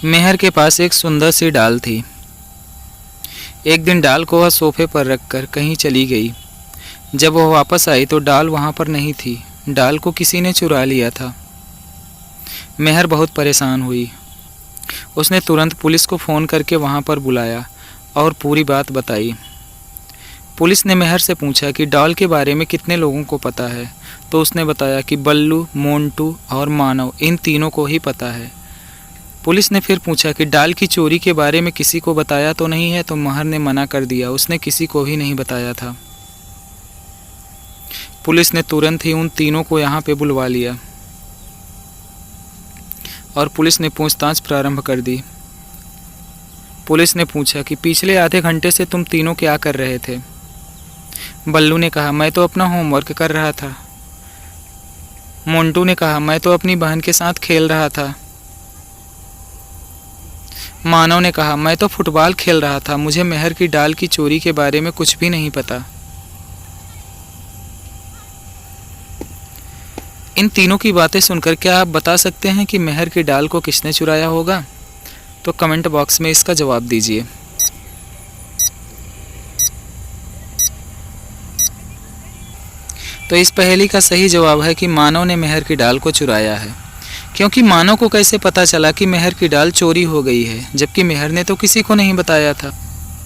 मेहर के पास एक सुंदर सी डाल थी। एक दिन डाल को वह सोफे पर रखकर कहीं चली गई। जब वह वापस आई तो डाल वहाँ पर नहीं थी। डाल को किसी ने चुरा लिया था। मेहर बहुत परेशान हुई। उसने तुरंत पुलिस को फ़ोन करके वहाँ पर बुलाया और पूरी बात बताई। पुलिस ने मेहर से पूछा कि डाल के बारे में कितने लोगों को पता है, तो उसने बताया कि बल्लू, मोंटू और मानव, इन तीनों को ही पता है। पुलिस ने फिर पूछा कि डाल की चोरी के बारे में किसी को बताया तो नहीं है, तो मेहर ने मना कर दिया, उसने किसी को भी नहीं बताया था। पुलिस ने तुरंत ही उन तीनों को यहाँ पे बुलवा लिया और पुलिस ने पूछताछ प्रारंभ कर दी। पुलिस ने पूछा कि पिछले आधे घंटे से तुम तीनों क्या कर रहे थे। बल्लू ने कहा, मैं तो अपना होमवर्क कर रहा था। मोंटू ने कहा, मैं तो अपनी बहन के साथ खेल रहा था। मानव ने कहा, मैं तो फुटबॉल खेल रहा था, मुझे मेहर की डाल की चोरी के बारे में कुछ भी नहीं पता। इन तीनों की बातें सुनकर क्या आप बता सकते हैं कि मेहर की डाल को किसने चुराया होगा? तो कमेंट बॉक्स में इसका जवाब दीजिए। तो इस पहेली का सही जवाब है कि मानव ने मेहर की डाल को चुराया है, क्योंकि मानव को कैसे पता चला कि मेहर की डाल चोरी हो गई है, जबकि मेहर ने तो किसी को नहीं बताया था।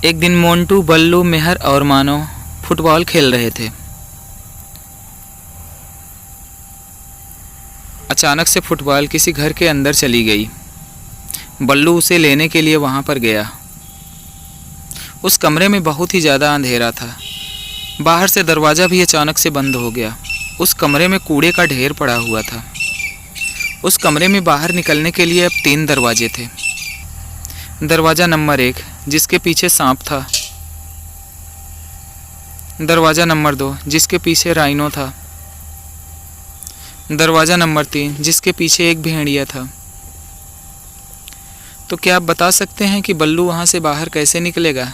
एक दिन मोंटू, बल्लू, मेहर और मानव फुटबॉल खेल रहे थे। अचानक से फुटबॉल किसी घर के अंदर चली गई। बल्लू उसे लेने के लिए वहाँ पर गया। उस कमरे में बहुत ही ज़्यादा अंधेरा था। बाहर से दरवाज़ा भी अचानक से बंद हो गया। उस कमरे में कूड़े का ढेर पड़ा हुआ था। उस कमरे में बाहर निकलने के लिए अब 3 दरवाजे थे। दरवाज़ा नंबर 1, जिसके पीछे सांप था। दरवाज़ा नंबर 2, जिसके पीछे राइनो था। दरवाज़ा नंबर 3, जिसके पीछे एक भेड़िया था। तो क्या आप बता सकते हैं कि बल्लू वहाँ से बाहर कैसे निकलेगा?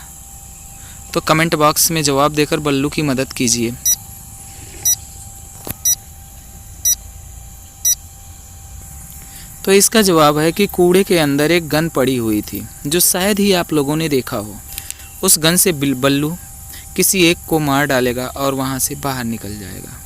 तो कमेंट बॉक्स में जवाब देकर बल्लू की मदद कीजिए। तो इसका जवाब है कि कूड़े के अंदर एक गन पड़ी हुई थी, जो शायद ही आप लोगों ने देखा हो। उस गन से बल्लू किसी एक को मार डालेगा और वहाँ से बाहर निकल जाएगा।